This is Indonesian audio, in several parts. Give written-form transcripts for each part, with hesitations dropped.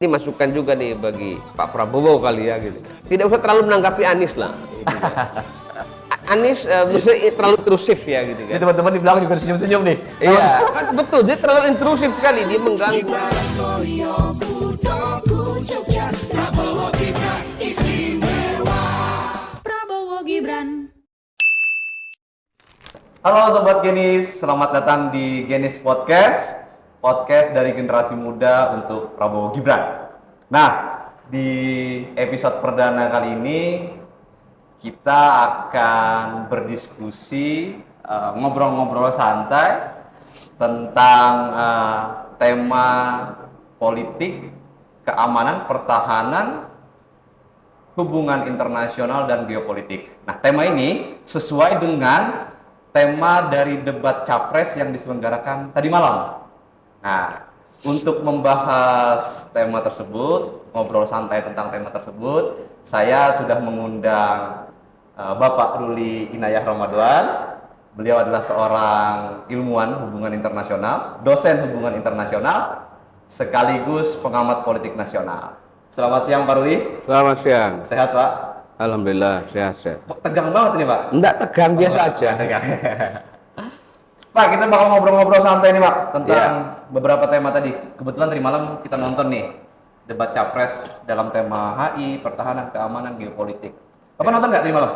Ini masukan juga nih bagi Pak Prabowo kali ya gitu. Tidak usah terlalu menanggapi Anies lah. Gitu. Anies maksudnya terlalu intrusif ya gitu kan. Ini teman-teman di belakang juga senyum-senyum nih. Iya, kan betul dia terlalu intrusif sekali, dia mengganggu. Prabowo Gibran. Halo Sobat Genis, selamat datang di Genis Podcast. Podcast dari generasi muda untuk Prabowo Gibran. Nah, di episode perdana kali ini kita akan berdiskusi, ngobrol-ngobrol santai tentang tema politik, keamanan, pertahanan, hubungan internasional dan geopolitik. Nah, tema ini sesuai dengan tema dari debat capres yang diselenggarakan tadi malam. Nah, untuk membahas tema tersebut, ngobrol santai tentang tema tersebut, saya sudah mengundang Bapak Ruli Inayah Ramadan. Beliau adalah seorang ilmuwan hubungan internasional, dosen hubungan internasional, sekaligus pengamat politik nasional. Selamat siang Pak Ruli. Selamat siang. Sehat Pak? Alhamdulillah sehat-sehat. Kok tegang banget ini Pak? Enggak tegang, biasa aja. Tegang. Pak, kita bakal ngobrol-ngobrol santai nih Pak tentang beberapa tema tadi. Kebetulan tadi malam kita nonton nih debat capres dalam tema HI, pertahanan, keamanan, geopolitik. Bapak nonton nggak tadi malam?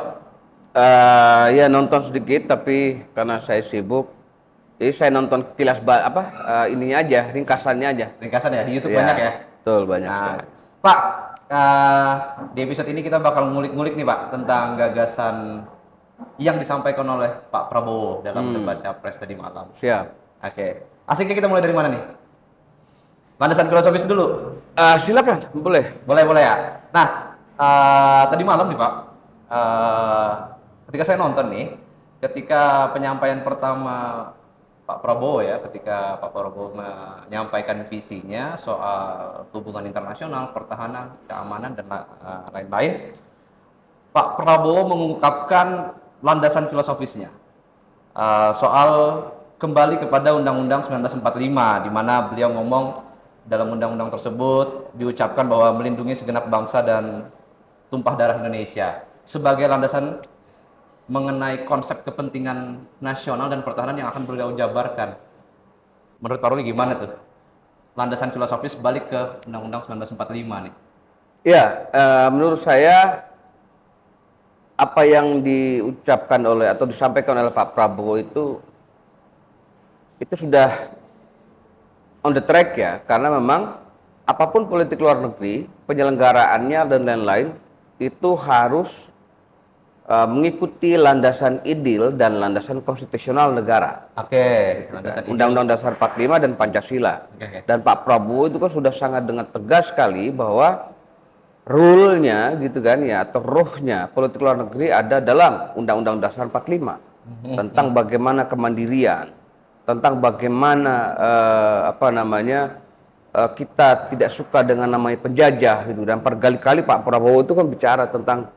Ya nonton sedikit, tapi karena saya sibuk, jadi saya nonton ininya aja, ringkasannya aja. Ringkasan ya, di YouTube Ya, banyak ya? Betul, banyak Nah, sekali. Pak, di episode ini kita bakal ngulik-ngulik nih Pak tentang gagasan yang disampaikan oleh Pak Prabowo dalam debat capres tadi malam. Siap. Oke, asiknya kita mulai dari mana nih? Landasan filosofis dulu. Silakan, boleh. Boleh ya. Nah, tadi malam nih Pak, ketika saya nonton nih, ketika penyampaian pertama Pak Prabowo ya, ketika Pak Prabowo menyampaikan visinya soal hubungan internasional, pertahanan, keamanan dan lain-lain, Pak Prabowo mengungkapkan landasan filosofisnya soal kembali kepada Undang-Undang 1945, di mana beliau ngomong dalam undang-undang tersebut diucapkan bahwa melindungi segenap bangsa dan tumpah darah Indonesia sebagai landasan mengenai konsep kepentingan nasional dan pertahanan yang akan beliau jabarkan. Menurut Pak Ruli gimana tuh? Landasan filosofis balik ke Undang-Undang 1945 nih. Ya, menurut saya apa yang diucapkan oleh atau disampaikan oleh Pak Prabowo itu sudah on the track ya, karena memang apapun politik luar negeri, penyelenggaraannya dan lain-lain itu harus mengikuti landasan ideal dan landasan konstitusional negara. Oke, Undang-Undang Dasar 45 dan Pancasila. Oke. Dan Pak Prabowo itu kan sudah sangat dengan tegas sekali bahwa rule-nya gitu kan ya, atau ruhnya politik luar negeri ada dalam Undang-Undang Dasar 45 tentang bagaimana kemandirian, tentang bagaimana kita tidak suka dengan namanya penjajah gitu. Dan berkali-kali Pak Prabowo itu kan bicara tentang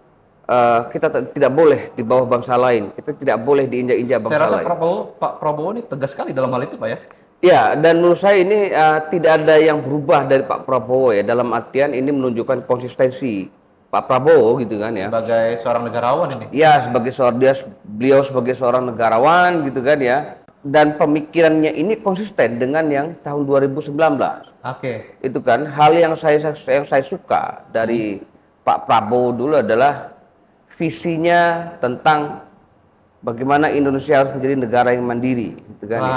kita tidak boleh di bawah bangsa lain, kita tidak boleh diinjak-injak bangsa Saya rasa lain. Pak Prabowo ini tegas sekali dalam hal itu Pak ya. Ya, dan menurut saya ini tidak ada yang berubah dari Pak Prabowo ya, dalam artian ini menunjukkan konsistensi Pak Prabowo gitu kan ya. Sebagai seorang negarawan ini. Ya, beliau sebagai seorang negarawan gitu kan ya. Dan pemikirannya ini konsisten dengan yang tahun 2019. Oke. Itu kan hal yang saya suka dari Pak Prabowo dulu adalah visinya tentang bagaimana Indonesia harus menjadi negara yang mandiri, gitu kan ya.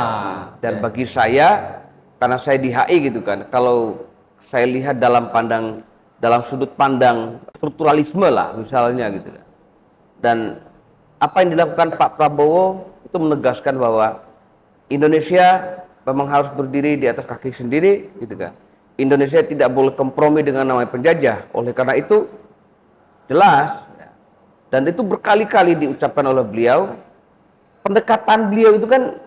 Dan bagi saya, karena saya di HI gitu kan, kalau saya lihat dalam sudut pandang strukturalisme lah misalnya gitu kan. Dan apa yang dilakukan Pak Prabowo itu menegaskan bahwa Indonesia memang harus berdiri di atas kaki sendiri, gitu kan. Indonesia tidak boleh kompromi dengan namanya penjajah. Oleh karena itu jelas, dan itu berkali-kali diucapkan oleh beliau. Pendekatan beliau itu kan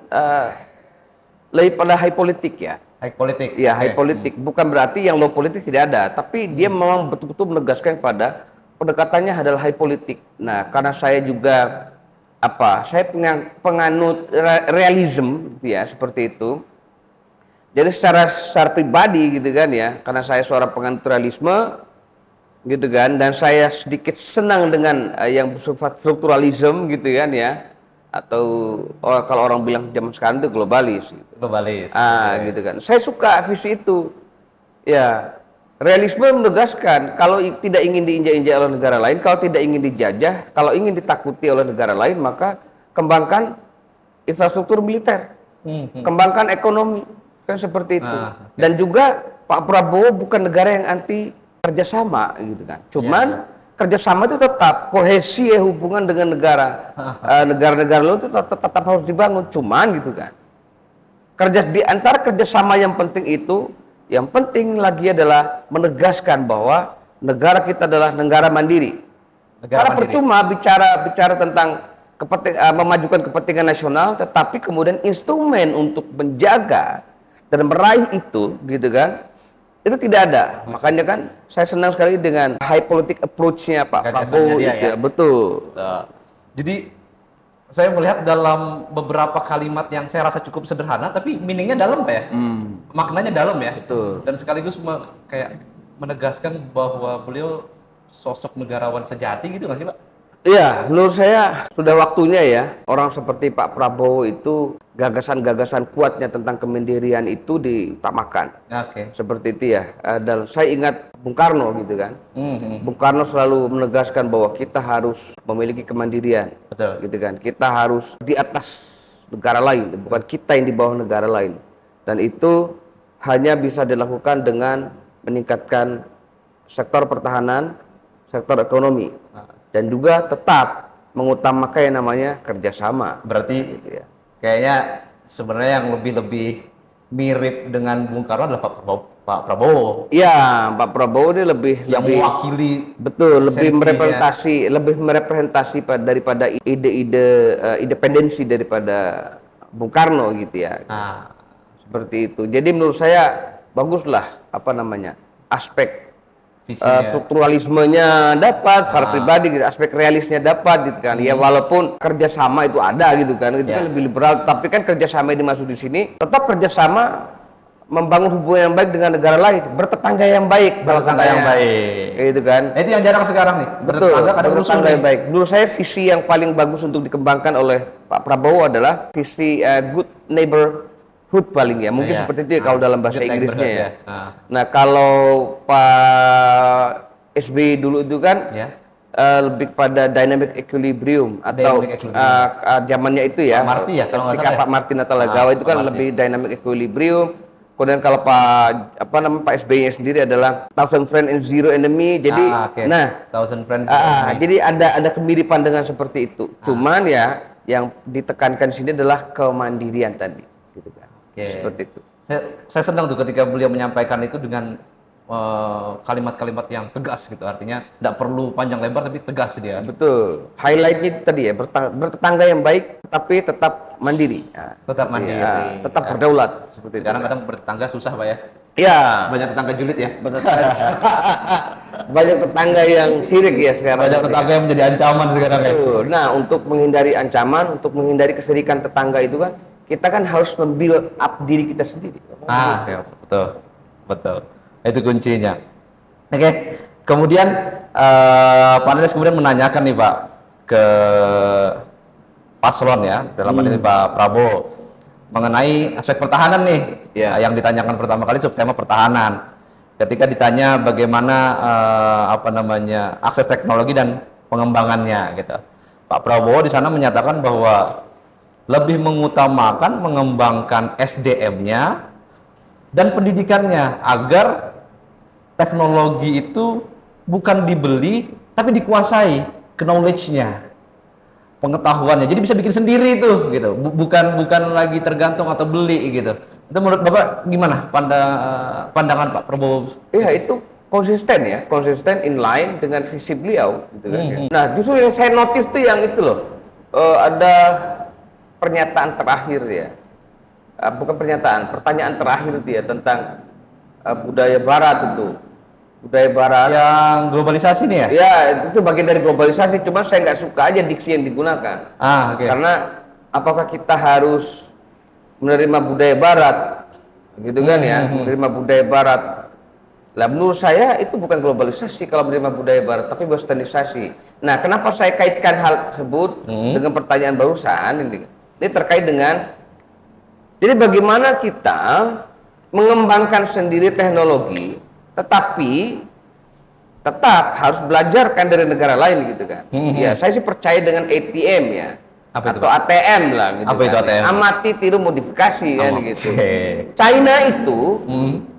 lebih pada high politik ya. High politik. Iya, high politik. Bukan berarti yang low politik tidak ada, tapi dia memang betul-betul menegaskan pada pendekatannya adalah high politik. Nah, karena saya juga saya penganut realism ya, seperti itu. Jadi secara pribadi gitu kan ya, karena saya seorang penganut realisme gitu kan, dan saya sedikit senang dengan yang bersifat strukturalisme gitu kan ya, atau kalau orang bilang zaman sekarang itu globalis gitu. Globalis. Gitu kan. Saya suka visi itu. Ya, realisme menegaskan kalau tidak ingin diinjak-injak oleh negara lain, kalau tidak ingin dijajah, kalau ingin ditakuti oleh negara lain, maka kembangkan infrastruktur militer, kembangkan ekonomi, kan seperti itu. Dan juga Pak Prabowo bukan negara yang anti kerjasama gitu kan. Cuman kerjasama itu tetap kohesi hubungan dengan negara-negara lain itu tetap harus dibangun. Cuman gitu kan. Di antara kerjasama yang penting itu, yang penting lagi adalah menegaskan bahwa negara kita adalah negara mandiri. Karena percuma bicara tentang memajukan kepentingan nasional, tetapi kemudian instrumen untuk menjaga dan meraih itu, gitu kan, itu tidak ada. Makanya kan saya senang sekali dengan high politic approach-nya Pak Prabowo itu ya. Betul. Jadi saya melihat dalam beberapa kalimat yang saya rasa cukup sederhana, tapi meaningnya dalam Pak ya. Maknanya dalam ya. Betul. Dan sekaligus kayak menegaskan bahwa beliau sosok negarawan sejati gitu nggak sih Pak? Iya, menurut saya sudah waktunya ya orang seperti Pak Prabowo itu gagasan-gagasan kuatnya tentang kemandirian itu ditamakan. Seperti itu ya. Dan saya ingat Bung Karno gitu kan. Bung Karno selalu menegaskan bahwa kita harus memiliki kemandirian. Betul. Gitu kan. Kita harus di atas negara lain, bukan kita yang di bawah negara lain. Dan itu hanya bisa dilakukan dengan meningkatkan sektor pertahanan, sektor ekonomi. Dan juga tetap mengutamakan yang namanya kerjasama. Berarti gitu ya. Kayaknya sebenarnya yang lebih mirip dengan Bung Karno adalah Pak Prabowo. Iya, Pak Prabowo ini lebih mewakili, betul, lebih merepresentasi daripada ide-ide independensi daripada Bung Karno gitu ya. Seperti itu. Jadi menurut saya baguslah aspek strukturalismenya dapat, secara pribadi gitu, aspek realisnya dapat gitu kan. Ya walaupun kerjasama itu ada gitu kan, itu kan lebih liberal, tapi kan kerjasama yang dimaksud di sini tetap kerjasama membangun hubungan yang baik dengan negara lain, bertetangga yang baik, gitu kan. Nah, itu yang jarang sekarang nih. Betul, bertetangga yang baik. Menurut saya visi yang paling bagus untuk dikembangkan oleh Pak Prabowo adalah visi good neighborhood paling ya, mungkin seperti itu ya kalau dalam bahasa Inggrisnya ya. Nah kalau Pak SBY dulu itu kan lebih pada dynamic equilibrium atau zamannya itu ya. Pak Marty ya, kalau nggak salah. Pak Marty Natalegawa itu kan lebih dynamic equilibrium. Kemudian kalau Pak SBY sendiri adalah thousand friends and zero enemy. Jadi thousand friends. Jadi ada kemiripan dengan seperti itu. Cuman ya yang ditekankan di sini adalah kemandirian tadi, gitu kan. Seperti itu. Saya senang tuh ketika beliau menyampaikan itu dengan kalimat-kalimat yang tegas gitu, artinya tidak perlu panjang lebar tapi tegas dia. Betul. Highlightnya tadi ya, bertetangga yang baik tapi tetap mandiri. Tetap mandiri. Tetap berdaulat. Seperti sekarang kadang bertetangga susah Pak ya. Iya. Banyak tetangga julid ya. Banyak tetangga yang sirik ya sekarang. Banyak tetangga yang menjadi ancaman sekarang ya. Nah, untuk menghindari ancaman, untuk menghindari kesirikan tetangga itu kan, kita kan harus membuild up diri kita sendiri. Betul. Itu kuncinya. Oke. Kemudian panelis kemudian menanyakan nih Pak ke paslon ya, dalam hal ini Pak Prabowo, mengenai aspek pertahanan nih. Yang ditanyakan pertama kali subtema pertahanan. Ketika ditanya bagaimana akses teknologi dan pengembangannya gitu. Pak Prabowo di sana menyatakan bahwa lebih mengutamakan mengembangkan SDM-nya dan pendidikannya agar teknologi itu bukan dibeli tapi dikuasai, knowledge-nya, pengetahuannya. Jadi bisa bikin sendiri itu gitu. Bukan lagi tergantung atau beli gitu. Itu menurut Bapak gimana pandangan Pak Prabowo? Iya, itu konsisten inline dengan visi beliau gitu kan. Nah, justru yang saya notice tuh yang itu loh. Ada pernyataan terakhir ya, bukan pernyataan, pertanyaan terakhir itu ya tentang budaya Barat itu, budaya Barat yang globalisasi nih ya? Ya itu bagian dari globalisasi, cuma saya nggak suka aja diksi yang digunakan. Karena apakah kita harus menerima budaya Barat gitu kan ya, menerima budaya Barat. Lah menurut saya itu bukan globalisasi kalau menerima budaya Barat, tapi westernisasi. Nah, kenapa saya kaitkan hal tersebut dengan pertanyaan barusan ini? Ini terkait dengan, jadi bagaimana kita mengembangkan sendiri teknologi, tetapi tetap harus belajarkan dari negara lain gitu kan. Ya, saya sih percaya dengan ATM ya. Apa itu, atau Pak? ATM lah gitu. Apa itu kan. ATM? Amati, tiru, modifikasi kan Oh, gitu. okay. China itu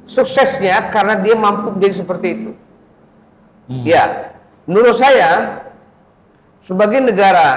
suksesnya karena dia mampu menjadi seperti itu. Ya, menurut saya sebagai negara,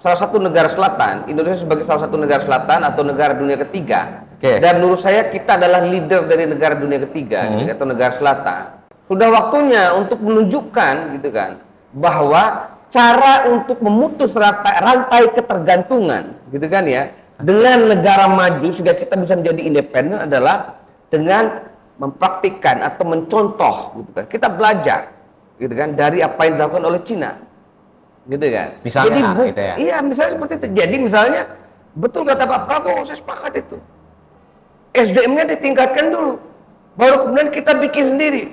salah satu negara selatan, Indonesia sebagai salah satu negara selatan atau negara dunia ketiga, dan menurut saya kita adalah leader dari negara dunia ketiga gitu, atau negara selatan. Sudah waktunya untuk menunjukkan gitu kan bahwa cara untuk memutus rantai ketergantungan gitu kan ya dengan negara maju sehingga kita bisa menjadi independen adalah dengan mempraktikkan atau mencontoh gitu kan. Kita belajar gitu kan dari apa yang dilakukan oleh Cina. Gitu kan. Misalnya Jadi gitu ya. Iya, misalnya seperti itu. Jadi misalnya betul kata Pak Prabowo, saya sepakat itu. SDM-nya ditingkatkan dulu. Baru kemudian kita bikin sendiri.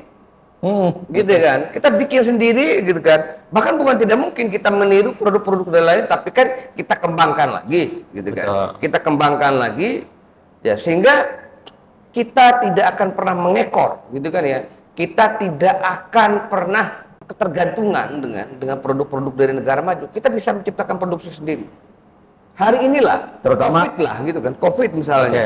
Gitu kan. Kita bikin sendiri gitu kan. Bahkan bukan tidak mungkin kita meniru produk-produk dari lain, tapi kan kita kembangkan lagi gitu kan. Kita kembangkan lagi ya sehingga kita tidak akan pernah mengekor gitu kan ya. Kita tidak akan pernah ketergantungan dengan produk-produk dari negara maju. Kita bisa menciptakan produksi sendiri. Hari inilah terutama COVID lah gitu kan. COVID misalnya.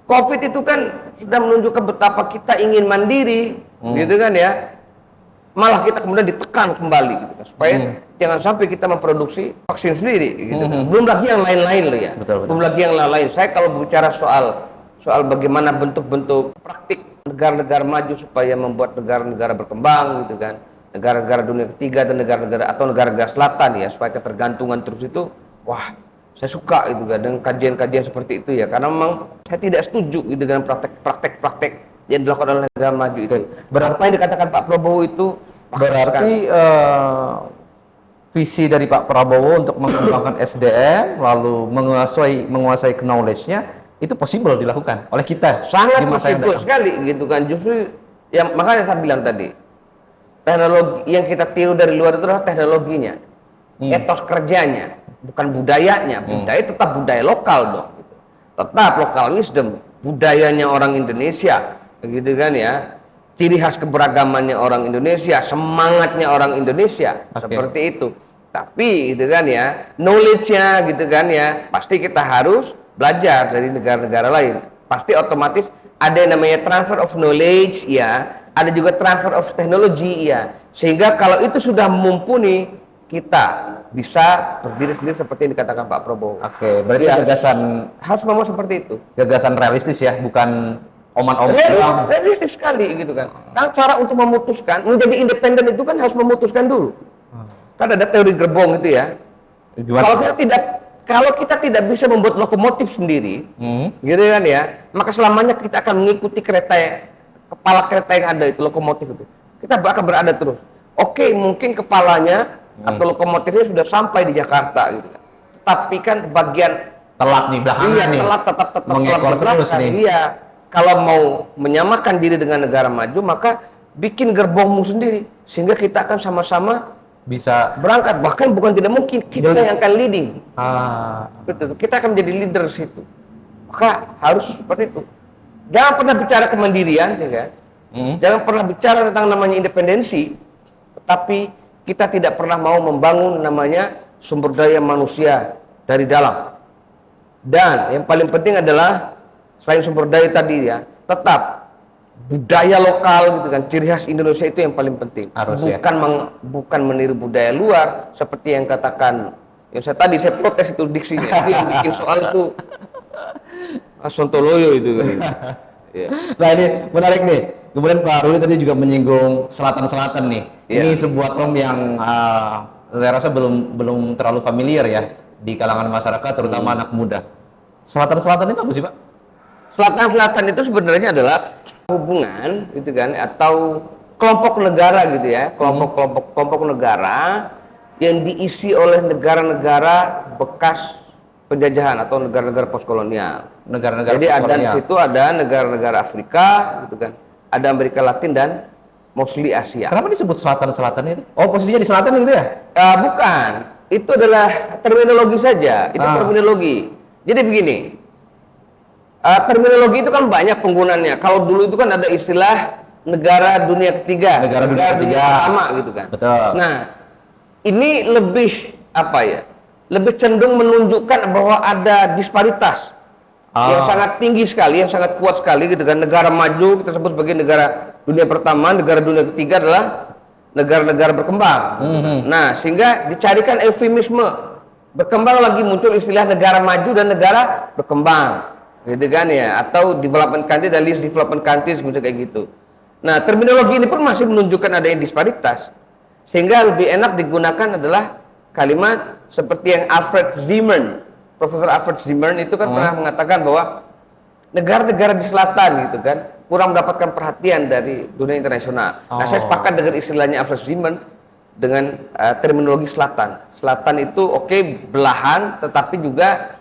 COVID itu kan sudah menunjukkan betapa kita ingin mandiri, gitu kan ya. Malah kita kemudian ditekan kembali gitu kan, supaya jangan sampai kita memproduksi vaksin sendiri, gitu kan. Belum lagi yang lain-lain loh ya. Belum lagi yang lain-lain. Saya kalau bicara soal bagaimana bentuk-bentuk praktik negara-negara maju supaya membuat negara-negara berkembang, gitu kan. Negara-negara dunia ketiga dan negara-negara atau negara-negara selatan ya, supaya ketergantungan terus itu, wah. Saya suka itu kan dengan kajian-kajian seperti itu ya, karena memang saya tidak setuju gitu dengan praktek-praktek yang dilakukan oleh negara maju itu. Berapa yang dikatakan Pak Prabowo itu berarti visi dari Pak Prabowo untuk mengembangkan SDM lalu menguasai knowledge-nya itu possible dilakukan oleh kita sangat di masa yang possible datang. sekali gitu kan. Justru yang makanya saya bilang tadi, teknologi yang kita tiru dari luar itu adalah teknologinya, etos kerjanya, bukan budayanya. Budaya tetap budaya lokal dong gitu. Tetap lokal wisdom, budayanya orang Indonesia gitu kan ya, ciri khas keberagamannya orang Indonesia, semangatnya orang Indonesia, seperti itu. Tapi gitu kan ya, knowledge-nya gitu kan ya, pasti kita harus belajar dari negara-negara lain. Pasti otomatis ada yang namanya transfer of knowledge ya, ada juga transfer of technology ya. Sehingga kalau itu sudah mumpuni, kita bisa berdiri sendiri seperti yang dikatakan Pak Prabowo. Oke, berarti gagasan harus memang seperti itu. Gagasan realistis ya, bukan oman-oman. Realistis sekali gitu kan. Kan cara untuk memutuskan menjadi independen itu kan harus memutuskan dulu. Kan ada teori gerbong itu ya. Kalau kita tidak bisa membuat lokomotif sendiri, gitu kan ya, maka selamanya kita akan mengikuti kepala kereta yang ada itu, lokomotif itu. Kita akan berada terus. Oke, mungkin kepalanya atau lokomotifnya sudah sampai di Jakarta gitu kan. Tapi kan bagian telat nih belakangnya nih. Tetap mengekor terus nih. Iya. Kalau mau menyamakan diri dengan negara maju, maka bikin gerbongmu sendiri sehingga kita akan sama-sama bisa berangkat. Bahkan bukan tidak mungkin kita yang akan leading. Betul. Kita akan menjadi leader situ. Maka harus seperti itu. Jangan pernah bicara kemandirian, ya kan? Jangan pernah bicara tentang namanya independensi, tetapi kita tidak pernah mau membangun namanya sumber daya manusia dari dalam. Dan yang paling penting adalah selain sumber daya tadi ya, tetap budaya lokal gitu kan, ciri khas Indonesia itu yang paling penting. Bukan meniru budaya luar seperti yang katakan yang saya protes itu diksinya. Itu yang bikin soal itu sontoloyo itu kan. Nah ini menarik nih. Kemudian Pak Ruli tadi juga menyinggung selatan-selatan nih. Ini sebuah term yang saya rasa belum terlalu familiar ya di kalangan masyarakat, terutama anak muda. Selatan-selatan itu apa sih Pak? Selatan-selatan itu sebenarnya adalah hubungan gitu kan, atau kelompok negara gitu ya, kelompok negara yang diisi oleh negara-negara bekas penjajahan atau negara-negara postkolonial. Negara-negara Jadi ada di postkolonial. situ ada negara-negara Afrika, gitu kan. Ada Amerika Latin dan mostly Asia. Kenapa disebut selatan-selatan itu? Oh, posisinya di selatan gitu ya? Bukan, itu adalah terminologi saja. Itu terminologi. Jadi begini, terminologi itu kan banyak penggunaannya. Kalau dulu itu kan ada istilah negara dunia ketiga, Negara dunia ketiga. pertama gitu kan. Betul. Nah, ini lebih apa ya? Lebih cenderung menunjukkan bahwa ada disparitas yang sangat tinggi sekali, yang sangat kuat sekali gitu kan. Negara maju kita sebut sebagai negara dunia pertama, negara dunia ketiga adalah negara-negara berkembang. Nah, sehingga dicarikan eufemisme. Berkembang lagi muncul istilah negara maju dan negara berkembang. Gitu kan ya, atau development country dan least development countries gitu kayak gitu. Nah, terminologi ini pun masih menunjukkan adanya disparitas. Sehingga lebih enak digunakan adalah kalimat seperti yang Alfred Zimmern, Profesor Alfred Zimmern itu kan pernah mengatakan bahwa negara-negara di selatan gitu kan kurang mendapatkan perhatian dari dunia internasional. Nah, saya sepakat dengan istilahnya Alfred Zimmern dengan terminologi selatan. Selatan itu oke, belahan, tetapi juga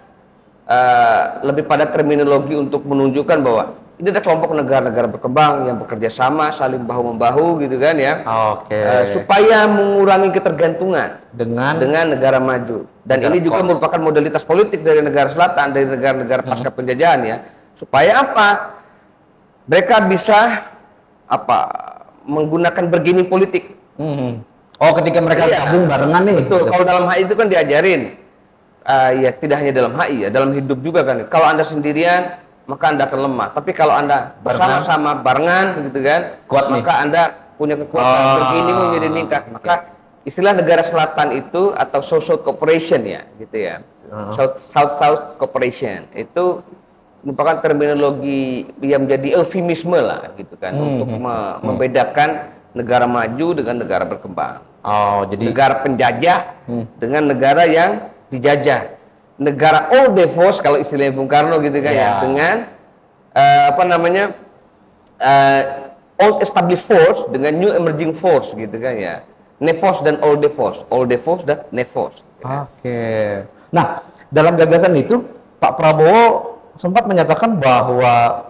lebih pada terminologi untuk menunjukkan bahwa ini ada kelompok negara-negara berkembang yang bekerja sama, saling bahu-membahu gitu kan ya. Supaya mengurangi ketergantungan dengan negara maju. Dan ini juga merupakan modalitas politik dari negara selatan, dari negara-negara pasca penjajahan ya. Supaya apa? Mereka bisa menggunakan bargaining politik. Oh, ketika mereka gabung barengan nih. Betul. Kalau dalam HI itu kan diajarin, ya tidak hanya dalam HI ya, dalam hidup juga kan. Kalau Anda sendirian, maka Anda akan lemah. Tapi kalau Anda bersama-sama barengan gitu kan, maka Anda punya kekuatan bargaining menjadi meningkat. Maka istilah negara selatan itu atau social cooperation ya, gitu ya. South cooperation itu merupakan terminologi yang menjadi eufemisme lah gitu kan untuk membedakan negara maju dengan negara berkembang. Jadi negara penjajah dengan negara yang dijajah. Negara old force kalau istilahnya Bung Karno gitu kan ya, dengan old established force dengan new emerging force gitu kan ya. Nefos dan old force dan nefos. Nah, dalam gagasan itu Pak Prabowo sempat menyatakan bahwa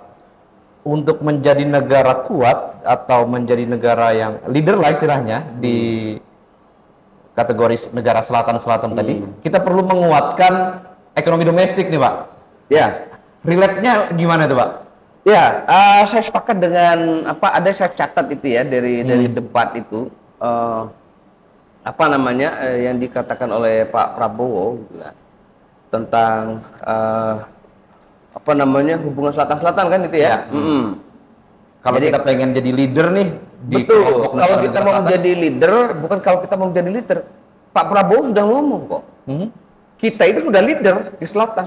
untuk menjadi negara kuat atau menjadi negara yang leader lah istilahnya di kategori negara selatan-selatan tadi, kita perlu menguatkan ekonomi domestik nih Pak. Ya. Relate-nya gimana tuh Pak? Ya, saya sepakat dengan ada saya catat itu ya dari debat itu yang dikatakan oleh Pak Prabowo gitu kan, tentang hubungan selatan-selatan kan itu ya. Kalau kita pengen jadi leader nih, betul. Kalau kita mau menjadi leader, bukan kalau kita mau menjadi leader. Pak Prabowo sudah ngomong kok. Kita itu sudah leader di selatan.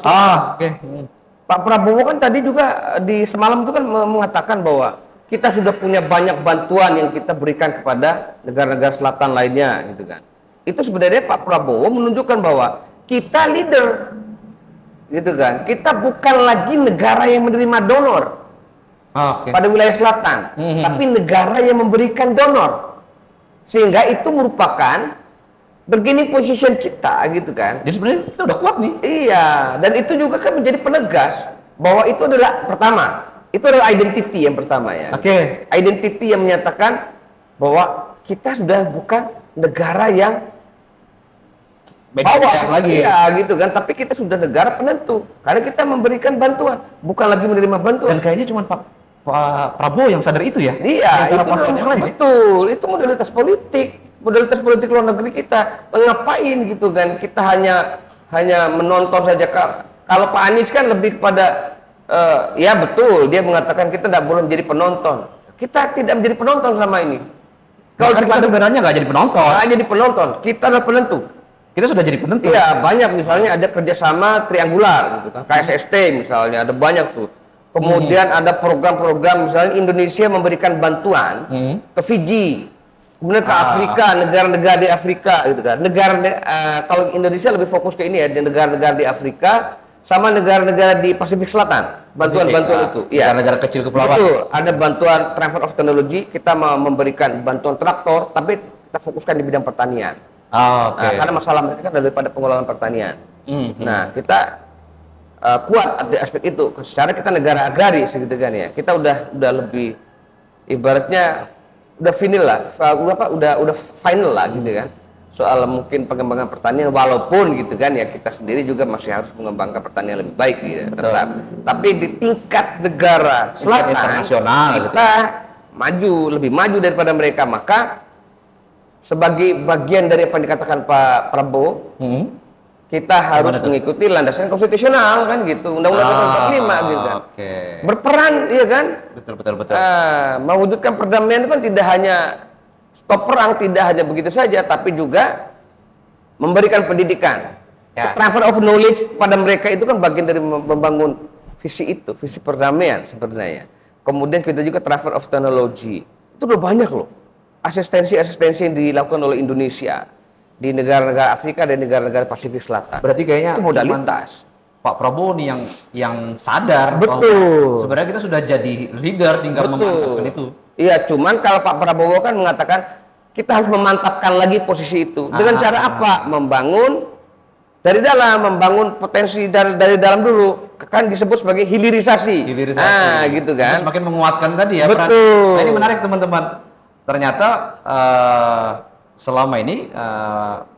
Pak Prabowo kan tadi juga di semalam itu kan mengatakan bahwa kita sudah punya banyak bantuan yang kita berikan kepada negara-negara selatan lainnya, gitu kan. Itu sebenarnya Pak Prabowo menunjukkan bahwa kita leader, gitu kan. Kita bukan lagi negara yang menerima donor pada wilayah selatan, tapi negara yang memberikan donor, sehingga itu merupakan bargaining position kita, gitu kan. Jadi sebenarnya kita udah kuat nih. Iya, dan itu juga kan menjadi penegas bahwa itu adalah pertama, itu adalah identity yang pertama ya. Identity yang menyatakan bahwa kita sudah bukan negara yang bawah lagi, gitu kan. Tapi kita sudah negara penentu karena kita memberikan bantuan, bukan lagi menerima bantuan. Dan kayaknya cuma Pak Prabowo yang sadar itu ya. Iya, itu betul. Itu modalitas politik luar negeri kita. Ngapain gitu kan? Kita hanya menonton saja. Kalau Pak Anies kan lebih kepada ya betul, dia mengatakan kita tidak boleh menjadi penonton. Kita tidak menjadi penonton selama ini. Kalau kita sebenarnya nggak jadi penonton. Kita adalah penentu. Kita sudah jadi penentu. Iya, banyak misalnya ada kerjasama triangular gitu kan. KSST misalnya ada banyak tuh. Kemudian ada program-program misalnya Indonesia memberikan bantuan ke Fiji. Kemudian ke Afrika, negara-negara di Afrika gitu kan. Kalau Indonesia lebih fokus ke ini ya, di negara-negara di Afrika sama negara-negara di Pasifik Selatan. Bantuan-bantuan itu. Iya, negara kecil kepulauan. Betul, ada bantuan transfer of technology, kita memberikan bantuan traktor, tapi kita fokuskan di bidang pertanian. Karena masalah mereka kan daripada pengelolaan pertanian. Nah, kita kuat di aspek itu. Secara kita negara agraris gitu kan ya. Kita udah lebih ibaratnya udah final lah, udah final lah gitu kan. Soal mungkin pengembangan pertanian, walaupun gitu kan ya kita sendiri juga masih harus mengembangkan pertanian lebih baik gitu tetap. Tapi di tingkat negara selatan internasional kita lebih maju daripada mereka. Maka sebagai bagian dari apa yang dikatakan Pak Prabowo, kita harus mengikuti landasan konstitusional kan gitu, Undang-Undang 45 gitu kan. Berperan, iya kan? Betul. Mewujudkan perdamaian itu kan tidak hanya stop perang, tidak hanya begitu saja, tapi juga memberikan pendidikan. Transfer of knowledge pada mereka itu kan bagian dari membangun visi itu, visi perdamaian sebenarnya. Kemudian kita juga transfer of technology. Itu udah banyak loh. Asistensi yang dilakukan oleh Indonesia di negara-negara Afrika dan negara-negara Pasifik Selatan. Berarti kayaknya itu modalitas. Pak Prabowo nih yang sadar. Betul. Sebenarnya kita sudah jadi leader, tinggal memantapkan itu. Iya, cuman kalau Pak Prabowo kan mengatakan kita harus memantapkan lagi posisi itu. Dengan cara apa? Membangun dari dalam, membangun potensi dari dalam dulu. Kan disebut sebagai hilirisasi. Gitu kan. Terus semakin menguatkan tadi ya. Betul. Nah, ini menarik teman-teman. Ternyata selama ini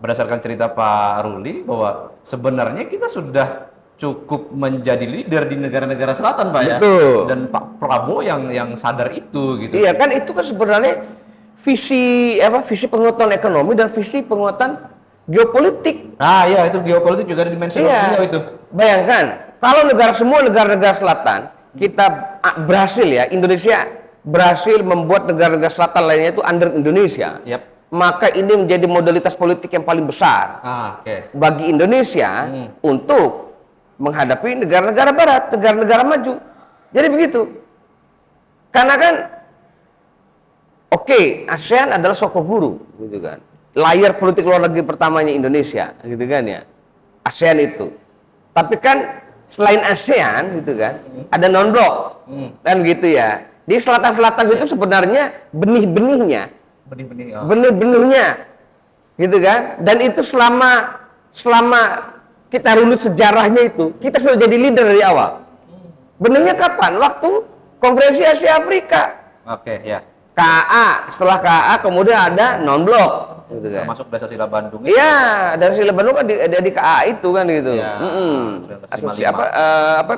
berdasarkan cerita Pak Ruli bahwa sebenarnya kita sudah cukup menjadi leader di negara-negara selatan, Pak. Betul. Ya. Dan Pak Prabowo yang sadar itu gitu. Iya kan, itu kan sebenarnya visi penguatan ekonomi dan visi penguatan geopolitik. Iya, itu geopolitik juga ada dimensi beliau itu. Bayangkan kalau semua negara-negara selatan kita berhasil ya, Indonesia berhasil membuat negara-negara selatan lainnya itu under Indonesia. Maka ini menjadi modalitas politik yang paling besar bagi Indonesia untuk menghadapi negara-negara barat, negara-negara maju. Jadi begitu. Karena kan ASEAN adalah soko guru gitu kan. Layar politik luar negeri pertamanya Indonesia gitu kan ya. ASEAN itu. Tapi kan selain ASEAN gitu kan, ada non-blok. Dan gitu ya. Di selatan-selatan itu sebenarnya benih-benihnya gitu kan, dan itu selama kita runut sejarahnya itu kita sudah jadi leader dari awal. Benihnya kapan? Waktu Konferensi Asia Afrika. KA, setelah KA kemudian ada non-blok gitu kan. Masuk Dasar Bandung. Iya, Dasar Bandung kan di KA itu kan gitu.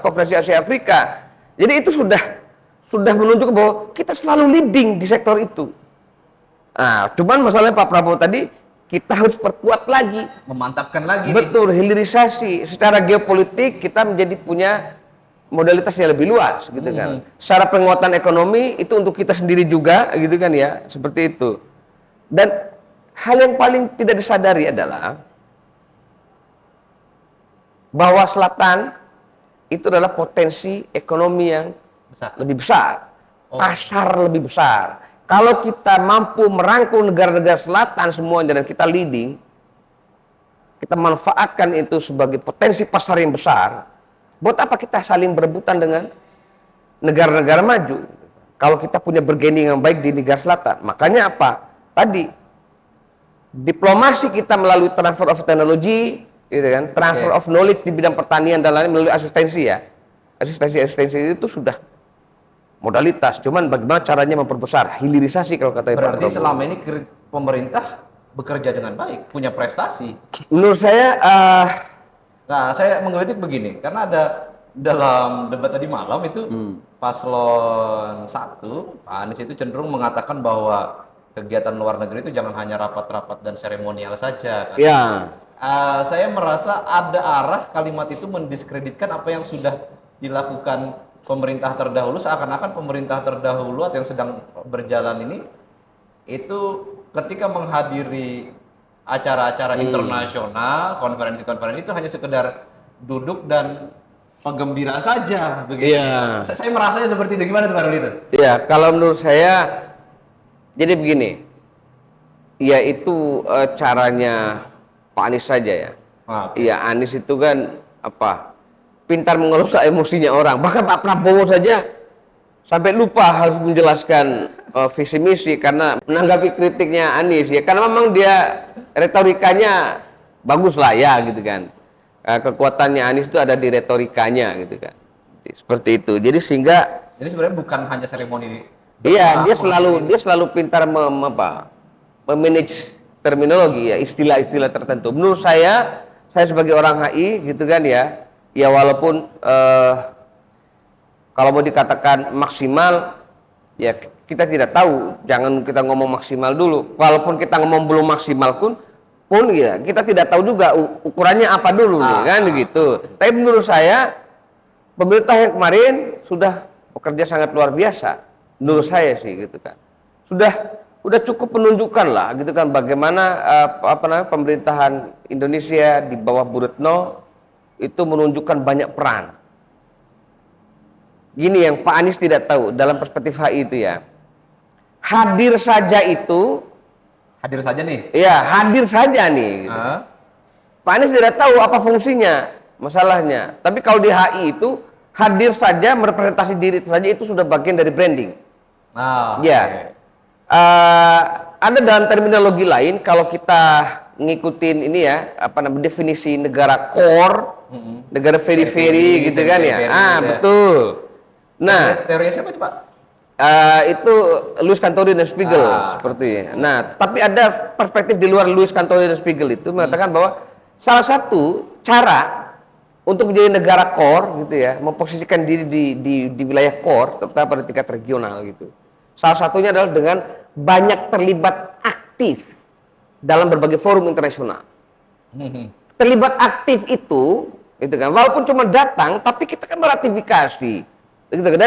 Konferensi Asia Afrika. Jadi itu sudah menunjukkan bahwa kita selalu leading di sektor itu. Cuman masalahnya Pak Prabowo tadi kita harus perkuat lagi, memantapkan lagi. Betul, hilirisasi. Secara geopolitik kita menjadi punya modalitas yang lebih luas gitu kan. Secara penguatan ekonomi itu untuk kita sendiri juga gitu kan ya, seperti itu. Dan hal yang paling tidak disadari adalah bahwa selatan itu adalah potensi ekonomi yang lebih besar, pasar lebih besar. Kalau kita mampu merangkul negara-negara selatan semuanya dan kita leading, kita manfaatkan itu sebagai potensi pasar yang besar. Buat apa kita saling berebutan dengan negara-negara maju? Kalau kita punya bargaining yang baik di negara selatan, makanya apa? Tadi diplomasi kita melalui transfer of technology, gitu kan? Transfer of knowledge di bidang pertanian dan lain melalui asistensi ya. Asistensi itu sudah modalitas, cuman bagaimana caranya memperbesar hilirisasi kalau kata Pak Prabowo. Berarti selama ini pemerintah bekerja dengan baik, punya prestasi. Menurut saya, saya menggelitik begini, karena ada dalam debat tadi malam itu paslon 1, Pak Anies itu cenderung mengatakan bahwa kegiatan luar negeri itu jangan hanya rapat-rapat dan seremonial saja. Kan? Saya merasa ada arah kalimat itu mendiskreditkan apa yang sudah dilakukan pemerintah terdahulu, seakan-akan pemerintah terdahulu atau yang sedang berjalan ini itu ketika menghadiri acara-acara internasional, konferensi-konferensi itu hanya sekedar duduk dan penggembira saja begitu. Saya merasanya seperti itu. Gimana tuh Pak Ruli itu? Kalau menurut saya jadi begini. Itu caranya Pak Anies saja ya. Anies itu kan pintar mengelola emosinya orang. Bahkan Pak Prabowo saja sampai lupa harus menjelaskan visi misi karena menanggapi kritiknya Anies ya. Karena memang dia retorikanya bagus lah ya gitu kan. Kekuatannya Anies itu ada di retorikanya gitu kan. Seperti itu. Jadi sehingga Jadi sebenarnya bukan hanya seremoni. iya, dia selalu pintar memanage terminologi ya, istilah-istilah tertentu. Menurut saya sebagai orang HI gitu kan ya, ya walaupun kalau mau dikatakan maksimal, ya kita tidak tahu. Jangan kita ngomong maksimal dulu. Walaupun kita ngomong belum maksimal pun ya kita tidak tahu juga ukurannya apa dulu nih kan gitu. Tapi menurut saya pemerintah yang kemarin sudah bekerja sangat luar biasa. Menurut saya sih gitu kan. Udah cukup menunjukkan lah gitu kan bagaimana pemerintahan Indonesia di bawah Bu Retno itu menunjukkan banyak peran. Gini yang Pak Anies tidak tahu dalam perspektif HI itu ya. Hadir saja itu Hadir saja nih. ya hadir saja nih gitu. Pak Anies tidak tahu apa fungsinya, masalahnya. Tapi kalau di HI itu hadir saja merepresentasi diri saja itu sudah bagian dari branding. Ya. Ada dalam terminologi lain kalau kita ngikutin ini ya definisi negara core, negara periferi gitu kan ya. Betul. Nah, teorinya siapa itu Pak? Itu Louis Cantori dan Spiegel seperti. Nah, tapi ada perspektif di luar Louis Cantori dan Spiegel itu mengatakan bahwa salah satu cara untuk menjadi negara core gitu ya, memposisikan diri di wilayah core, terutama pada tingkat regional gitu. Salah satunya adalah dengan banyak terlibat aktif dalam berbagai forum internasional. Terlibat aktif itu kan, walaupun cuma datang, tapi kita kan meratifikasi, gitu kan,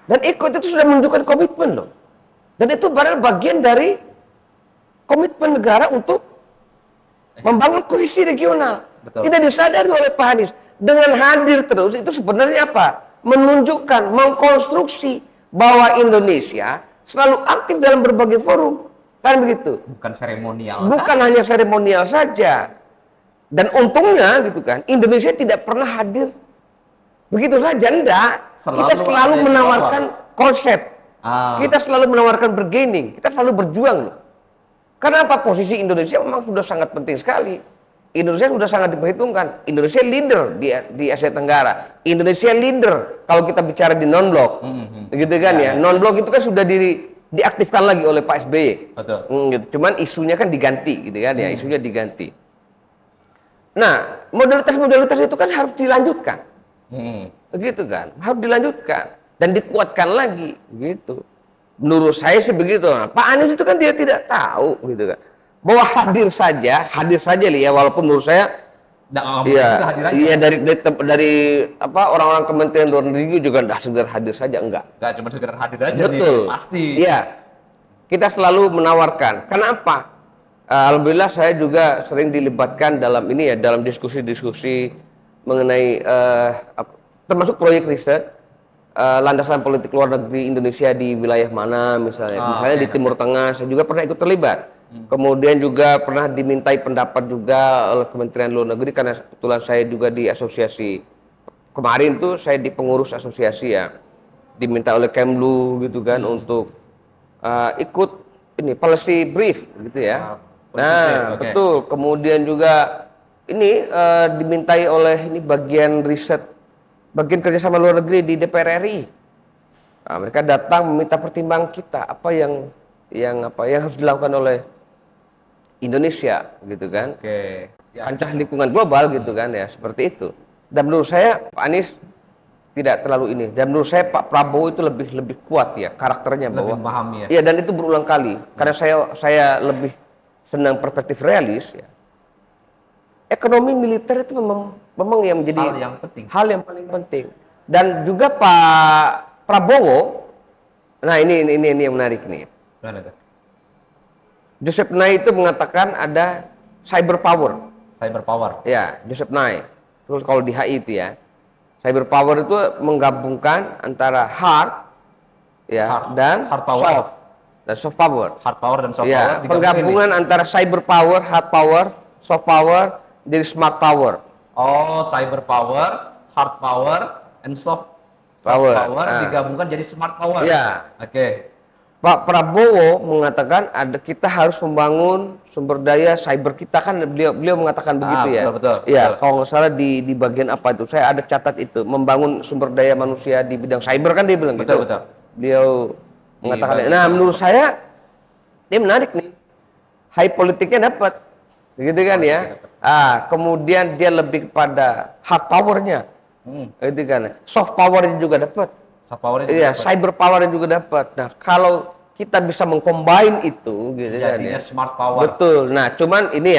dan ikut itu sudah menunjukkan komitmen loh. Dan itu bagian dari komitmen negara untuk membangun kohesi regional. Betul. Tidak disadari oleh Pak Anies. Dengan hadir terus itu sebenarnya apa? Menunjukkan, mengkonstruksi bahwa Indonesia selalu aktif dalam berbagai forum. Kan begitu? Bukan seremonial. Bukan hanya seremonial saja. Dan untungnya gitu kan, Indonesia tidak pernah hadir begitu saja, enggak. Kita selalu menawarkan konsep. Kita selalu menawarkan bargaining. Kita selalu berjuang loh. Karena apa? Posisi Indonesia memang sudah sangat penting sekali. Indonesia sudah sangat diperhitungkan. Indonesia leader di Asia Tenggara. Indonesia leader kalau kita bicara di non-blok. Gitu kan ya. Non-blok itu kan sudah diaktifkan lagi oleh Pak SBY. Betul. Gitu. Cuman isunya kan diganti gitu kan ya. Isunya diganti. Nah, modalitas itu kan harus dilanjutkan. Begitu kan. Harus dilanjutkan dan dikuatkan lagi gitu. Menurut saya sih begitu. Nah, Pak Anies itu kan dia tidak tahu gitu kan. Bahwa hadir saja ya, walaupun menurut saya iya dari orang-orang Kementerian Luar Negeri juga enggak sekedar hadir saja, enggak cuma sekedar hadir aja. Betul. Nih, pasti. Iya. Kita selalu menawarkan. Kenapa? Alhamdulillah saya juga sering dilibatkan dalam ini ya, dalam diskusi-diskusi mengenai termasuk proyek riset landasan politik luar negeri Indonesia di wilayah mana misalnya di Timur Tengah. Saya juga pernah ikut terlibat. Kemudian juga pernah dimintai pendapat juga oleh Kementerian Luar Negeri karena kebetulan saya juga di asosiasi. Kemarin tuh saya di pengurus asosiasi ya, diminta oleh Kemlu gitu kan untuk ikut ini policy brief gitu ya. Betul. Kemudian juga ini dimintai oleh ini bagian riset, bagian kerjasama luar negeri di DPR RI. Nah, mereka datang meminta pertimbangan kita apa yang harus dilakukan oleh Indonesia gitu kan. Kancah lingkungan global gitu kan ya, seperti itu. Dan menurut saya Pak Anies tidak terlalu ini. Dan menurut saya Pak Prabowo itu lebih kuat ya karakternya, lebih memahami ya. Iya, dan itu berulang kali. Karena saya lebih senang perspektif realis ya. Ekonomi militer itu memang yang menjadi hal yang paling penting. Dan juga Pak Prabowo, nah ini yang menarik nih. Joseph Nye itu mengatakan ada cyber power. Ya, Joseph Nye. Terus kalau di HI itu ya, cyber power itu menggabungkan antara hard dan soft. Dan soft power. Hard power dan soft ya, power. Penggabungan antara cyber power, hard power, soft power jadi smart power. Oh, cyber power, hard power, and soft power digabungkan jadi smart power. Ya. Oke. Pak Prabowo mengatakan kita harus membangun sumber daya cyber kita, kan beliau mengatakan begitu ya. Betul. Ya, kalau nggak salah di bagian apa itu, saya ada catat itu, membangun sumber daya manusia di bidang cyber, kan dia bilang gitu. Betul. Beliau mengatakan. Nah, menurut saya dia menarik nih. High politiknya dapat. Begitu kan ya. Kemudian dia lebih kepada hard powernya. Gitu kan. Soft powernya juga dapat. Soft powernya Iya, cyber powernya juga dapat. Nah, kalau kita bisa mengcombine itu, gitu kan jadinya ya. smart power. Betul. Nah, cuman ini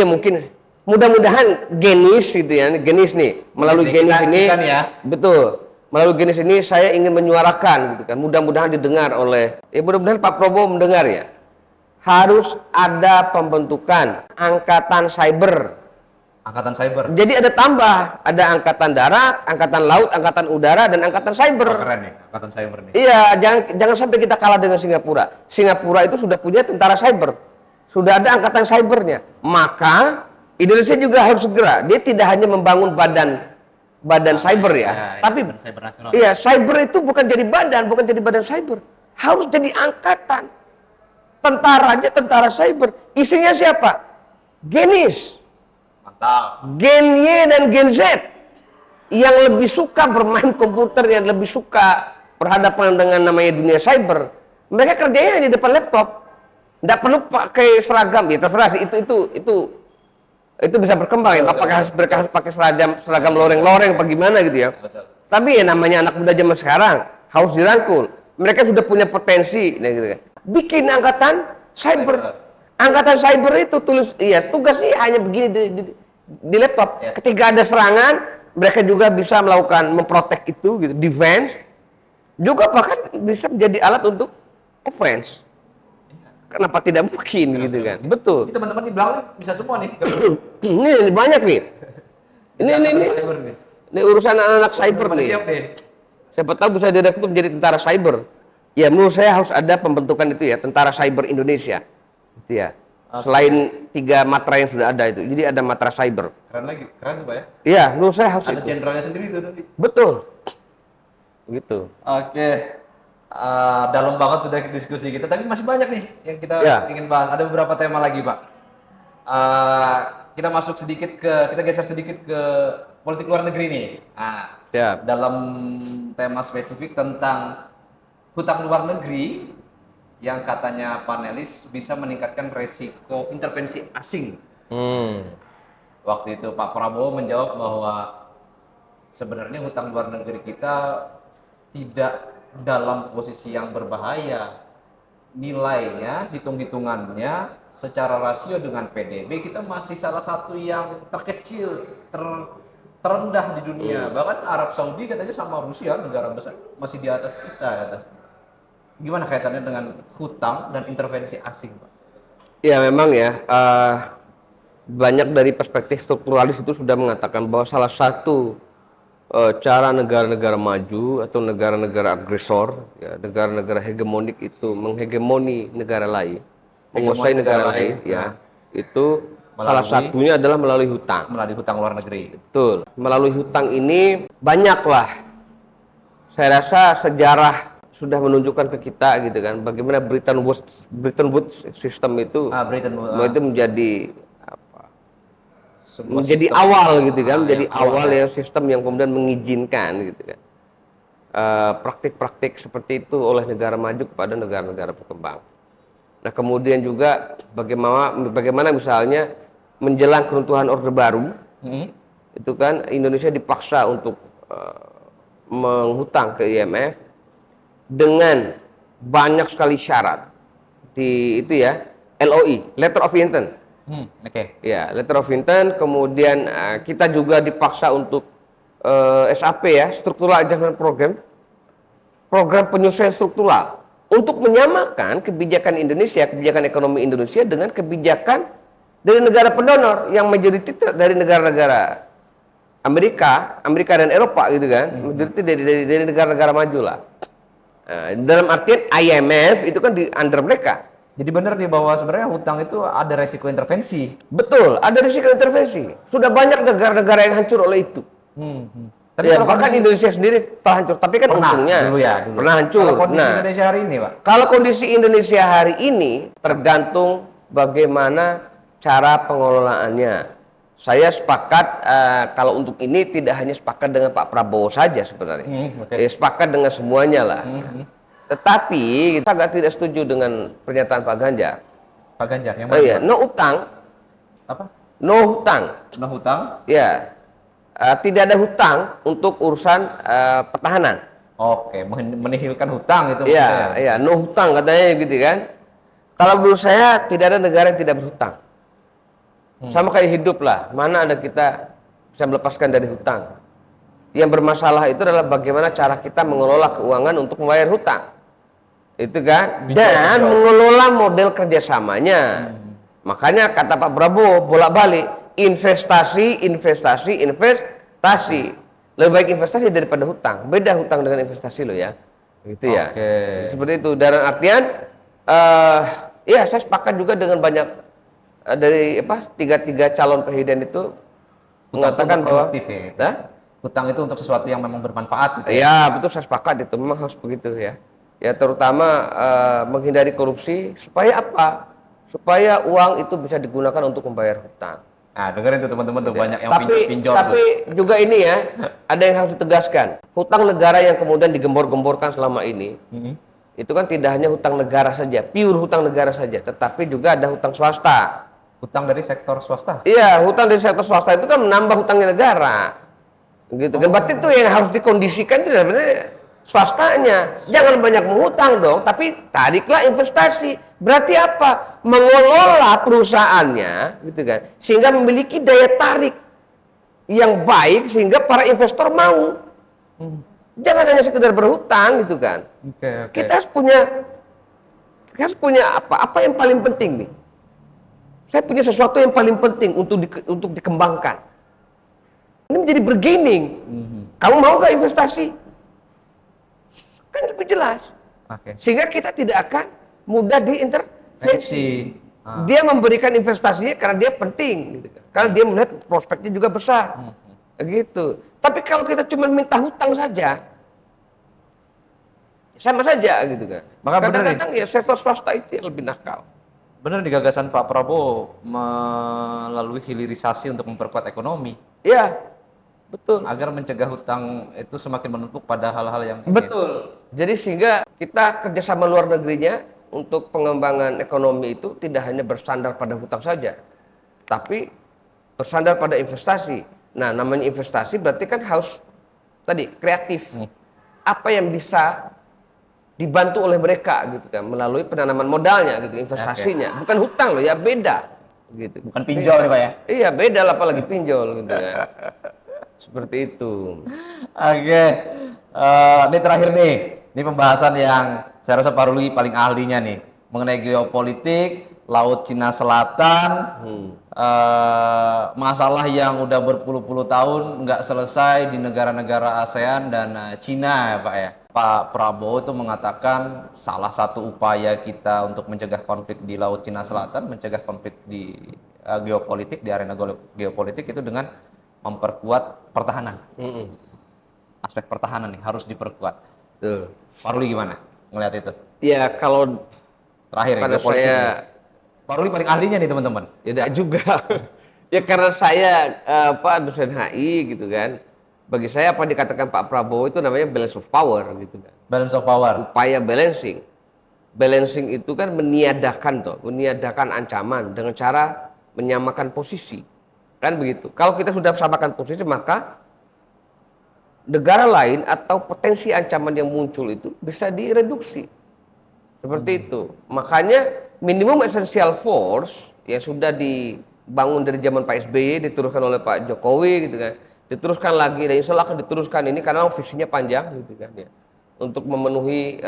mungkin mudah-mudahan Genis gitu ya, Genis nih, melalui Genis ini, betul. Melalui Genis ini saya ingin menyuarakan gitu kan. Mudah-mudahan didengar oleh, mudah-mudahan Pak Prabowo mendengar ya. Harus ada pembentukan angkatan cyber. Angkatan cyber. Jadi ada tambah, ada angkatan darat, angkatan laut, angkatan udara, dan angkatan cyber. Keren nih, angkatan cyber nih. Iya, jangan sampai kita kalah dengan Singapura. Singapura itu sudah punya tentara cyber, sudah ada angkatan cybernya. Maka Indonesia juga harus segera. Dia tidak hanya membangun badan cyber ya, tapi cyber nasional. Iya, cyber itu bukan jadi badan cyber, harus jadi angkatan. Tentaranya tentara cyber. Isinya siapa? Genis. Gen Y dan Gen Z yang lebih suka bermain komputer, yang lebih suka berhadapan dengan namanya dunia cyber, mereka kerjanya di depan laptop, tidak perlu pakai seragam. Ya terserah sih, itu bisa berkembang ya. Apakah mereka harus pakai seragam loreng-loreng apa gimana gitu ya. Tapi ya namanya anak muda zaman sekarang harus dirangkul. Mereka sudah punya potensi, gitu kan. Bikin angkatan cyber. Angkatan cyber itu tugasnya hanya begini di laptop. Ketika ada serangan, mereka juga bisa melakukan memprotek itu gitu, defense. Juga bahkan bisa menjadi alat untuk offense. Kenapa tidak mungkin gitu kan? Betul. Ini teman-teman di belakang bisa semua nih. Ini banyak nih. Ini urusan anak-anak cyber nih. Siap nih. Siapa tahu bisa direkrut menjadi tentara cyber. Ya menurut saya harus ada pembentukan itu ya, tentara cyber Indonesia. Gitu ya. Selain 3 matra yang sudah ada itu, jadi ada matra cyber. Keren tuh Pak ya? Iya, menurut saya harus ada itu. jenderalnya sendiri tuh nanti. Betul. Gitu. Oke. Dalam banget sudah diskusi kita, tapi masih banyak nih yang kita ingin bahas. Ada beberapa tema lagi Pak. Kita geser sedikit ke politik luar negeri nih. Dalam tema spesifik tentang hutang luar negeri, yang katanya panelis bisa meningkatkan resiko intervensi asing. Waktu itu Pak Prabowo menjawab bahwa sebenarnya hutang luar negeri kita tidak dalam posisi yang berbahaya. Nilainya, hitung-hitungannya secara rasio dengan PDB kita masih salah satu yang terkecil, terendah di dunia. Bahkan Arab Saudi katanya sama Rusia, negara besar, masih di atas kita kata. Gimana kaitannya dengan hutang dan intervensi asing, Pak? Ya memang ya, banyak dari perspektif strukturalis itu sudah mengatakan bahwa salah satu cara negara-negara maju atau negara-negara agresor, ya, negara-negara hegemonik itu menghegemoni negara lain, menguasai negara lain, ya, itu salah satunya adalah melalui hutang. Melalui hutang luar negeri. Betul. Melalui hutang ini banyaklah. Saya rasa sejarah sudah menunjukkan ke kita gitu kan, bagaimana Bretton Woods system itu, itu menjadi menjadi sistem awal gitu kan, menjadi awal ya sistem yang kemudian mengizinkan gitu kan praktik-praktik seperti itu oleh negara maju kepada negara-negara berkembang. Nah kemudian juga bagaimana misalnya menjelang keruntuhan Orde Baru, itu kan Indonesia dipaksa untuk menghutang ke IMF dengan banyak sekali syarat di itu ya, LOI, Letter of Intent. Ya, Letter of Intent. Kemudian kita juga dipaksa untuk SAP ya, Structural Adjustment Program, program penyesuaian struktural untuk menyamakan kebijakan Indonesia, kebijakan ekonomi Indonesia dengan kebijakan dari negara pendonor yang majoriti dari negara-negara Amerika dan Eropa gitu kan, majoriti dari negara-negara maju lah. Dalam artian IMF itu kan di under mereka. Jadi benar nih bahwa sebenarnya hutang itu ada resiko intervensi. Betul, ada risiko intervensi. Sudah banyak negara-negara yang hancur oleh itu. Tapi Ya, kalau bahkan kondisi- Indonesia sendiri telah hancur. Tapi kan Pernah, untungnya dulu. pernah hancur. Kalau kondisi Nah, Indonesia hari ini, Pak. kalau kondisi Indonesia hari ini tergantung bagaimana cara pengelolaannya. Saya sepakat kalau untuk ini tidak hanya sepakat dengan Pak Prabowo saja sebenarnya. Oke. Sepakat dengan semuanya lah. Tetapi kita agak tidak setuju dengan pernyataan Pak Ganjar. Pak Ganjar yang Oh mana? iya, Pak? no utang, Apa? no hutang. No hutang? Ya, tidak ada hutang untuk urusan pertahanan. Oke, menihilkan hutang itu Iya, maksudnya. iya, no hutang katanya gitu kan. Kalau menurut saya tidak ada negara yang tidak berhutang. Sama kayak hidup lah, mana ada kita bisa melepaskan dari hutang. Yang bermasalah itu adalah bagaimana cara kita mengelola keuangan untuk membayar hutang. Itu kan, dan mengelola model kerjasamanya. Makanya kata Pak Prabowo bolak-balik, investasi. Lebih baik investasi daripada hutang. Beda hutang dengan investasi loh ya. Gitu ya. Oke. Seperti itu. Dalam artian, ya saya sepakat juga dengan banyak dari tiga calon presiden itu mengatakan bahwa produktif ya. Hah? Hutang itu untuk sesuatu yang memang bermanfaat gitu ya. Ya betul, saya sepakat itu memang harus begitu ya. Ya terutama menghindari korupsi supaya apa? Supaya uang itu bisa digunakan untuk membayar hutang. Nah, dengerin tuh teman-teman tuh banyak yang Tapi pinjol juga ini ya, ada yang harus ditegaskan. Hutang negara yang kemudian digembor-gemborkan selama ini, itu kan tidak hanya hutang negara saja, pure hutang negara saja, tetapi juga ada hutang swasta. Hutang dari sektor swasta. Iya, hutang dari sektor swasta itu kan menambah hutangnya negara. Gitu kan. Berarti itu yang harus dikondisikan itu sebenarnya swastanya. Jangan banyak menghutang dong, tapi tariklah investasi. Berarti apa? Mengelola perusahaannya, gitu kan. Sehingga memiliki daya tarik yang baik sehingga para investor mau. Jangan hanya sekedar berhutang gitu kan. Oke. Kita harus punya apa? Apa yang paling penting nih? Saya punya sesuatu yang paling penting untuk dikembangkan. Ini menjadi bergaining. Kamu mau nggak investasi? Kan lebih jelas. Oke. Sehingga kita tidak akan mudah diintervensi. Dia memberikan investasinya karena dia penting, gitu kan. Karena dia melihat prospeknya juga besar. Gitu. Tapi kalau kita cuma minta hutang saja, sama saja gitu kan. Maka benar Kadang-kadang ya sektor swasta itu yang lebih nakal. Benar di gagasan Pak Prabowo melalui hilirisasi untuk memperkuat ekonomi Iya, betul. agar mencegah hutang itu semakin menumpuk pada hal-hal yang Betul. Jadi sehingga kita kerjasama luar negerinya untuk pengembangan ekonomi itu tidak hanya bersandar pada hutang saja, tapi bersandar pada investasi. Nah, namanya investasi berarti kan harus tadi kreatif. Apa yang bisa dibantu oleh mereka gitu kan melalui penanaman modalnya gitu, investasinya. Bukan hutang loh ya, beda gitu. bukan pinjol nih Pak ya. Iya, beda lah apalagi pinjol gitu ya. Seperti itu. Oke. Ini terakhir nih. Ini pembahasan yang saya rasa Pak Ruli paling ahlinya nih mengenai geopolitik, Laut Cina Selatan, masalah yang udah berpuluh-puluh tahun nggak selesai di negara-negara ASEAN dan Cina ya Pak ya. Pak Prabowo itu mengatakan salah satu upaya kita untuk mencegah konflik di Laut Cina Selatan, mencegah konflik di geopolitik, di arena geopolitik itu dengan memperkuat pertahanan. Aspek pertahanan nih harus diperkuat. Tuh. Pak Ruli gimana ngelihat itu? Ya kalau Terakhir ya, pada geopolitik saya nih. Pak Ruli paling ahlinya nih teman-teman. tidak juga. Ya karena saya dosen HI gitu kan. Bagi saya apa dikatakan Pak Prabowo itu namanya balance of power gitu kan. Balance of power. Upaya balancing. Balancing itu kan meniadakan ancaman dengan cara menyamakan posisi. Kan begitu. Kalau kita sudah samakan posisi maka negara lain atau potensi ancaman yang muncul itu bisa direduksi. Seperti itu. Makanya minimum essential force yang sudah dibangun dari zaman Pak SBY, diteruskan oleh Pak Jokowi gitu kan. Diteruskan lagi dan insya Allah akan diteruskan ini karena visinya panjang gitu kan ya. Untuk memenuhi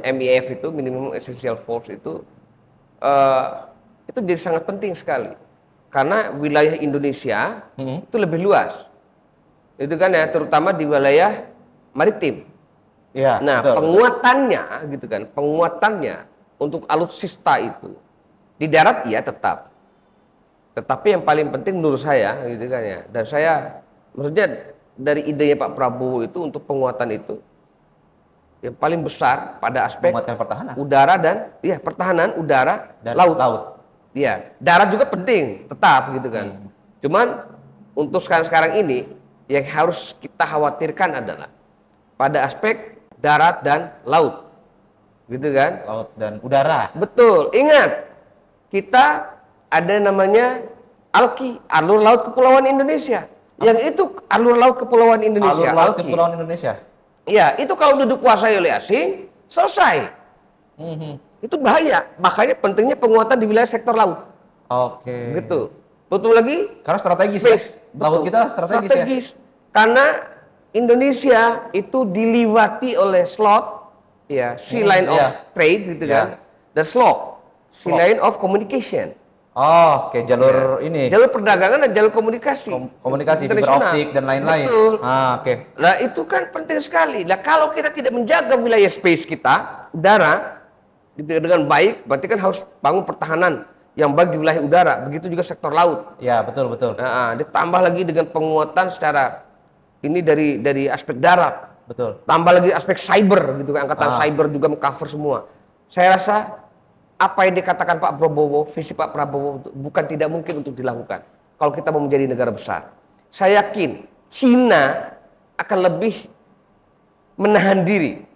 MIF itu minimum essential force itu jadi sangat penting sekali. Karena wilayah Indonesia itu lebih luas. Itu kan ya, terutama di wilayah maritim. Iya. Nah, betul. penguatannya untuk alutsista itu di darat ya tetap. Tetapi yang paling penting menurut saya gitu kan ya. Dan saya maksudnya dari idenya Pak Prabowo itu untuk penguatan itu yang paling besar pada aspek Penguatan pertahanan udara dan pertahanan udara dan laut. laut. Iya, darat juga penting tetap gitu kan. Cuman untuk sekarang ini yang harus kita khawatirkan adalah pada aspek darat dan laut. Gitu kan? Laut dan udara. Betul. Ingat, kita ada namanya ALKI, Alur Laut Kepulauan Indonesia. Yang itu Alur Laut Kepulauan Indonesia. Alur laut ALKI. Kepulauan Indonesia. Iya, itu kalau udah dikuasai oleh asing, selesai. Itu bahaya. Makanya pentingnya penguatan di wilayah sektor laut. Oke. Gitu. Betul lagi? Karena strategis Space. ya. Laut Betul. kita strategis ya. Karena Indonesia itu diliwati oleh slot, ya, sea line of trade gitu kan, dan slot, sea line of communication. Oh, oke, jalur ini. Jalur perdagangan dan jalur komunikasi. Komunikasi fiber internasional. optik dan lain-lain. Betul. Oke. Nah, itu kan penting sekali. Nah, kalau kita tidak menjaga wilayah space kita, udara, gitu, dengan baik, berarti kan harus bangun pertahanan yang baik di wilayah udara. Begitu juga sektor laut. Ya, betul. Nah, ditambah lagi dengan penguatan secara ini dari aspek darat. Betul. Tambah lagi aspek cyber gitu kan, angkatan cyber juga mengcover semua. Saya rasa apa yang dikatakan Pak Prabowo, visi Pak Prabowo bukan tidak mungkin untuk dilakukan kalau kita mau menjadi negara besar. Saya yakin Cina akan lebih menahan diri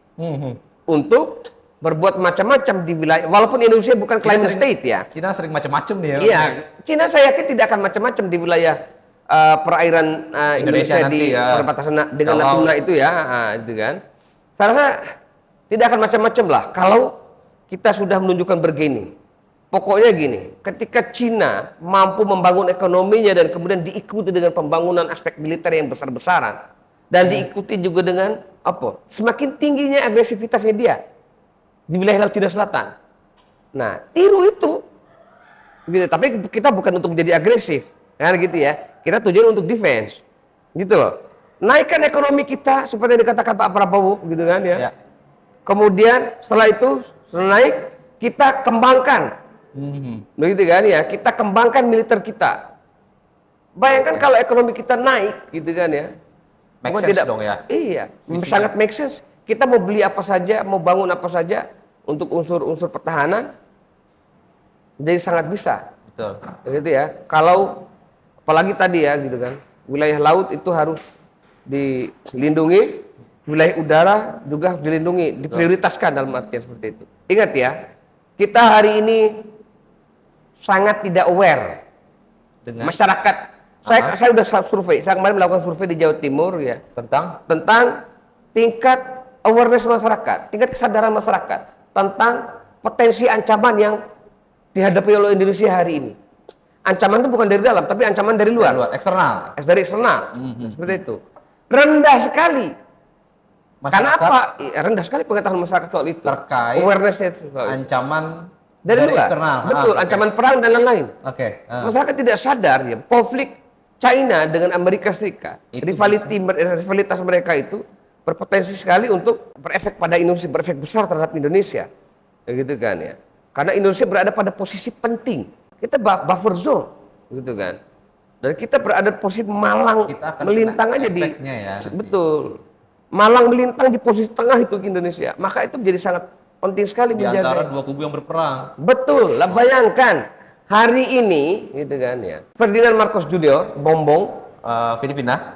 untuk berbuat macam-macam di wilayah, walaupun Indonesia bukan climate state ya. Cina sering macam-macam nih ya. Iya, Cina saya yakin tidak akan macam-macam di wilayah perairan Indonesia nanti di perbatasan dengan Natuna itu ya, itu kan. Saya rasa tidak akan macam-macam lah kalau kita sudah menunjukkan begini. Pokoknya gini, ketika Cina mampu membangun ekonominya dan kemudian diikuti dengan pembangunan aspek militer yang besar-besaran dan diikuti juga dengan semakin tingginya agresivitasnya dia di wilayah Laut Cina Selatan. Nah, tiru itu. Gitu. Tapi kita bukan untuk menjadi agresif, kan gitu ya. Kita tujuan untuk defense, gitu loh. Naikkan ekonomi kita seperti yang dikatakan Pak Prabowo, gitu kan ya. Kemudian setelah itu naik, kita kembangkan, begitu kan ya. Kita kembangkan militer kita. Bayangkan kalau ekonomi kita naik, gitu kan ya. Make sense dong ya. Iya, sangat make sense. Kita mau beli apa saja, mau bangun apa saja untuk unsur-unsur pertahanan, jadi sangat bisa. Betul. Begitu ya. Kalau apalagi tadi ya, gitu kan. Wilayah laut itu harus dilindungi, wilayah udara juga harus dilindungi, diprioritaskan dalam artian seperti itu. Ingat ya, kita hari ini sangat tidak aware dengan masyarakat. Saya sudah survei, saya kemarin melakukan survei di Jawa Timur ya tentang tingkat awareness masyarakat, tingkat kesadaran masyarakat tentang potensi ancaman yang dihadapi oleh Indonesia hari ini. Ancaman itu bukan dari dalam, tapi ancaman dari luar, eksternal. Dari eksternal, seperti itu. Rendah sekali. Karena apa? Rendah sekali pengetahuan masyarakat soal itu. Terkait awareness-nya ancaman dari luar. eksternal. Betul, ancaman perang dan lain-lain. Masyarakat tidak sadar ya, konflik China dengan Amerika Serikat, rivalitas mereka itu berpotensi sekali untuk berefek pada Indonesia, berefek besar terhadap Indonesia. Gitu kan ya. Karena Indonesia berada pada posisi penting. Kita buffer zone, gitu kan. Dan kita berada di posisi Malang, melintang aja di betul. Malang melintang di posisi tengah itu Indonesia. Maka itu menjadi sangat penting sekali di menjaga. Antara dua kubu yang berperang. Betul. Lah bayangkan hari ini, gitu kan ya. Ferdinand Marcos Junior, Bombong, Filipina.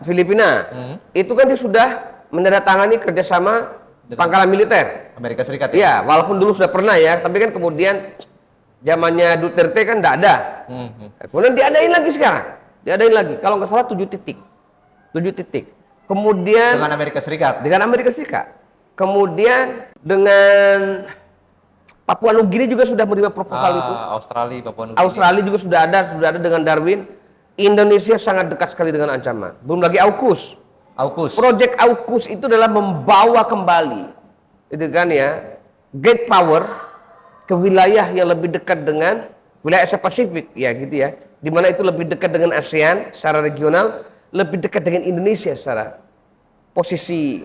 Itu kan dia sudah menandatangani kerjasama pangkalan militer Amerika Serikat. Ya, walaupun dulu sudah pernah ya, tapi kan kemudian zamannya Duterte kan tidak ada. Kemudian diadain lagi sekarang. Diadain lagi. Kalau nggak salah 7 titik. Kemudian dengan Amerika Serikat. Kemudian dengan Papua Nugini juga sudah menerima proposal itu. Australia, Papua Nugini. Australia juga sudah ada dengan Darwin. Indonesia sangat dekat sekali dengan ancaman. Belum lagi AUKUS. Project AUKUS itu adalah membawa kembali, itu kan ya, great power ke wilayah yang lebih dekat dengan wilayah Asia Pasifik, ya gitu ya. Di mana itu lebih dekat dengan ASEAN secara regional, lebih dekat dengan Indonesia secara posisi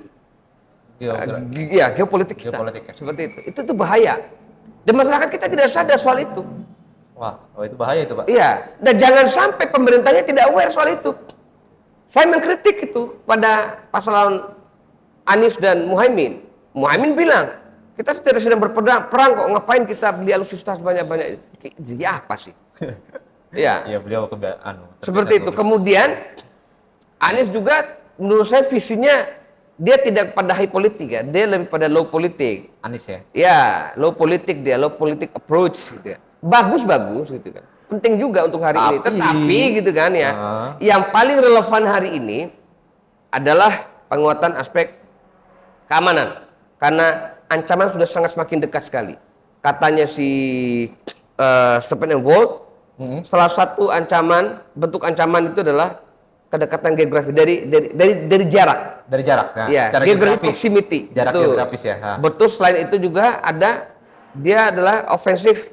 geopolitik kita. Seperti itu. Itu bahaya. Dan masyarakat kita tidak sadar soal itu. Wah, itu bahaya itu, Pak. Iya. Dan jangan sampai pemerintahnya tidak aware soal itu. Saya mengkritik itu pada pasangan Anies dan Muhaimin. Muhaimin bilang, kita tidak sedang berperang kok, ngapain kita beli alutsista sebanyak-banyak? Jadi apa sih? Ya, Iya, beliau seperti itu. Kemudian Anies juga menurut saya visinya dia tidak pada high politik ya, dia lebih pada low politik. Anies ya. Ya, low politik dia, low politik approach gitu ya. Bagus gitu kan. Penting juga untuk hari ini. Tetapi gitu kan ya, yang paling relevan hari ini adalah penguatan aspek keamanan. Karena ancaman sudah sangat semakin dekat sekali. Katanya si Stephen Gold, salah satu bentuk ancaman itu adalah kedekatan geografi dari jarak. Dari jarak. Nah, Ya, geographic proximity. Jarak Betul. geografis ya. Betul, selain itu juga dia adalah offensive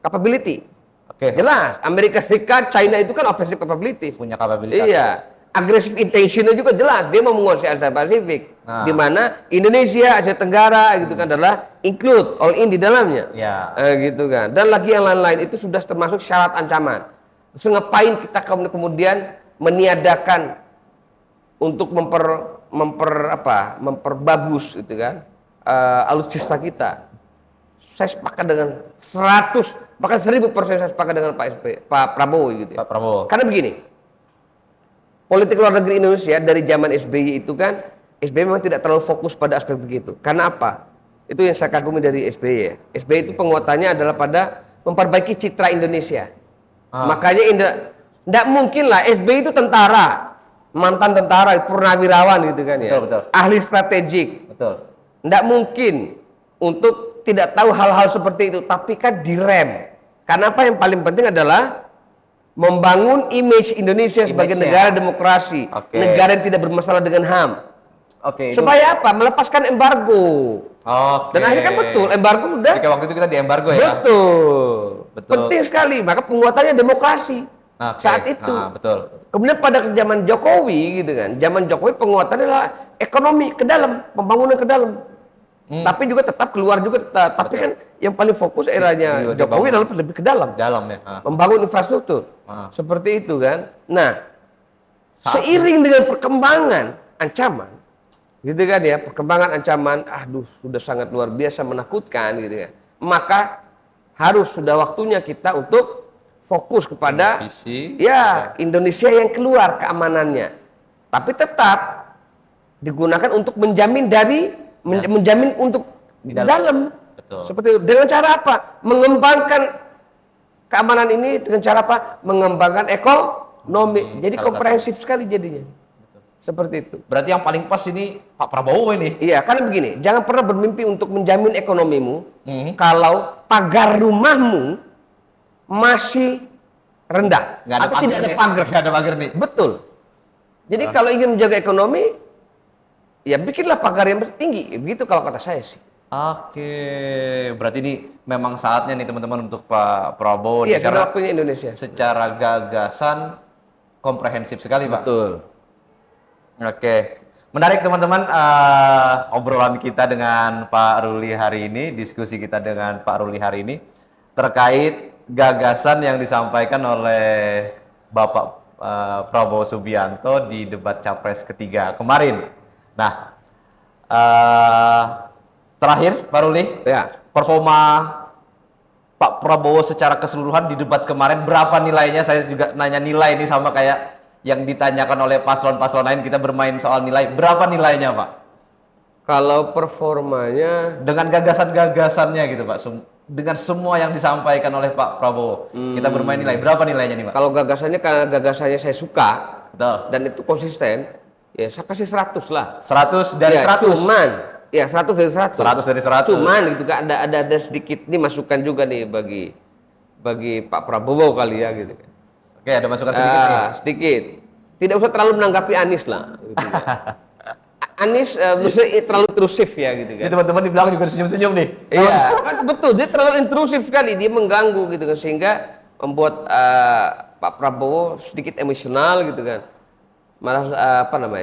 capability. Oke. Jelas, Amerika Serikat, China itu kan offensive capability. Punya kapabilitas. Iya. Aggressive intentionnya juga jelas, dia mau menguasai Asia Pasifik. Nah. Di mana Indonesia, Asia Tenggara gitu kan adalah include all in di dalamnya. Ya. Gitu kan. Dan lagi yang lain-lain itu sudah termasuk syarat ancaman. Terus ngapain kita kemudian meniadakan untuk memperbagus gitu kan alutsista kita. Saya sepakat dengan 100 bahkan 1000% saya sepakat dengan Pak Prabowo gitu ya. Pak Prabowo. Karena begini, politik luar negeri Indonesia dari zaman SBY itu kan, SBY memang tidak terlalu fokus pada aspek begitu. Karena apa? Itu yang saya kagumi dari SBY ya. SBY itu penguatannya adalah pada memperbaiki citra Indonesia. Makanya tidak mungkin lah SBY itu tentara, mantan tentara, purnawirawan gitu kan ya. Betul. Ahli strategik. Betul. Tidak mungkin untuk tidak tahu hal-hal seperti itu, tapi kan direm. Karena apa yang paling penting adalah membangun image Indonesia sebagai negara demokrasi, negara yang tidak bermasalah dengan HAM. Supaya apa? Melepaskan embargo. Dan akhirnya kan betul, embargo udah. Jika waktu itu kita di embargo ya. Betul. Penting sekali, maka penguatannya demokrasi. Saat itu. Betul. Kemudian pada zaman Jokowi gitu kan, zaman Jokowi penguatannya adalah ekonomi ke dalam, pembangunan ke dalam. Tapi juga tetap keluar juga tetap. Tapi kan yang paling fokus eranya Jokowi adalah lebih ke dalam. Dalam ya. Membangun infrastruktur. Seperti itu kan. Nah, seiring dengan perkembangan ancaman, gitu kan ya, perkembangan ancaman, sudah sangat luar biasa menakutkan gitu kan. Maka harus sudah waktunya kita untuk fokus kepada Indonesia yang keluar keamanannya. Tapi tetap digunakan untuk menjamin menjamin untuk di dalam. Betul. Seperti itu. Dengan cara apa? Mengembangkan keamanan ini dengan cara apa? Mengembangkan ekonomi. Jadi komprehensif sekali jadinya. Betul. Seperti itu. Berarti yang paling pas ini Pak Prabowo ini. Iya, karena begini, jangan pernah bermimpi untuk menjamin ekonomimu kalau pagar rumahmu masih rendah atau tidak ada pagar. Nggak ada pagar nih. Betul. Jadi kalau ingin menjaga ekonomi, ya bikinlah pagar yang tinggi. Begitu kalau kata saya sih. Oke, berarti ini memang saatnya nih teman-teman untuk Pak Prabowo. Iya, karena waktunya Indonesia. Secara gagasan komprehensif sekali, Pak. Betul. Oke, menarik teman-teman obrolan kita dengan Pak Ruli hari ini, diskusi kita dengan Pak Ruli hari ini terkait gagasan yang disampaikan oleh Bapak Prabowo Subianto di debat Capres ketiga kemarin. Nah, terakhir Pak Ruli, performa Pak Prabowo secara keseluruhan di debat kemarin berapa nilainya? Saya juga nanya nilai ini sama kayak yang ditanyakan oleh paslon-paslon lain, kita bermain soal nilai. Berapa nilainya, Pak? Kalau performanya dengan gagasan-gagasannya gitu, Pak. Dengan semua yang disampaikan oleh Pak Prabowo. Kita bermain nilai. Berapa nilainya nih, Pak? Kalau gagasannya, karena gagasannya saya suka, betul, dan itu konsisten, ya saya kasih 100 lah. 100 dari 100? Cuman, ya 100 dari 100. 100 dari 100. Cuman gitu kan ada sedikit nih masukan juga nih bagi Pak Prabowo kali ya gitu kan. Oke, ada masukan sedikit nih. Sedikit. Tidak usah terlalu menanggapi Anies lah. Gitu kan. Anies terlalu intrusif ya gitu kan. Ini teman-teman di belakang juga senyum-senyum nih. Iya, betul. Dia terlalu intrusif sekali, dia mengganggu gitu kan, sehingga membuat Pak Prabowo sedikit emosional gitu kan. Malah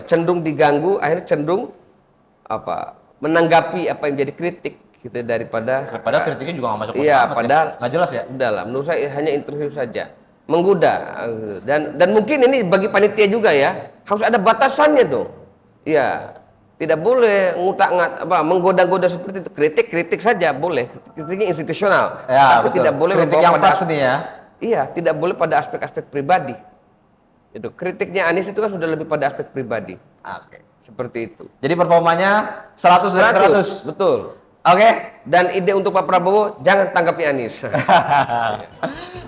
cenderung diganggu, akhirnya cenderung menanggapi apa yang jadi kritik gitu daripada kritiknya juga nggak masuk. Iya, padahal nggak jelas ya. Udah lah, menurut saya hanya intrusif saja. menggoda. Dan mungkin ini bagi panitia juga ya, harus ada batasannya dong. Iya, tidak boleh menggoda-goda seperti itu. Kritik saja boleh, kritiknya institusional, Ya, tapi betul. tidak boleh kritik membawa yang pada pas nih ya. Iya, tidak boleh pada aspek-aspek pribadi. Itu kritiknya Anies itu kan sudah lebih pada aspek pribadi. Oke. Seperti itu. Jadi performanya 100 dari 100. Betul. Oke. Dan ide untuk Pak Prabowo, jangan tanggapi Anies.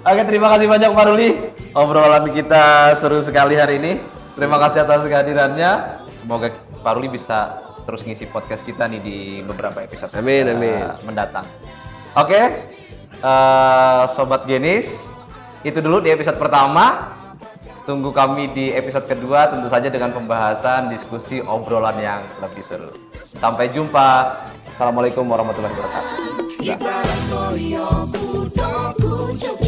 Oke, terima kasih banyak Pak Ruli. Obrolan kita seru sekali hari ini. Terima kasih atas kehadirannya. Semoga Pak Ruli bisa terus ngisi podcast kita nih di beberapa episode Amin, amin. mendatang. Oke, Sobat Genis, itu dulu di episode pertama. Tunggu kami di episode kedua, tentu saja dengan pembahasan, diskusi, obrolan yang lebih seru. Sampai jumpa. Assalamualaikum warahmatullahi wabarakatuh. Ibarat koyo kudo kucuk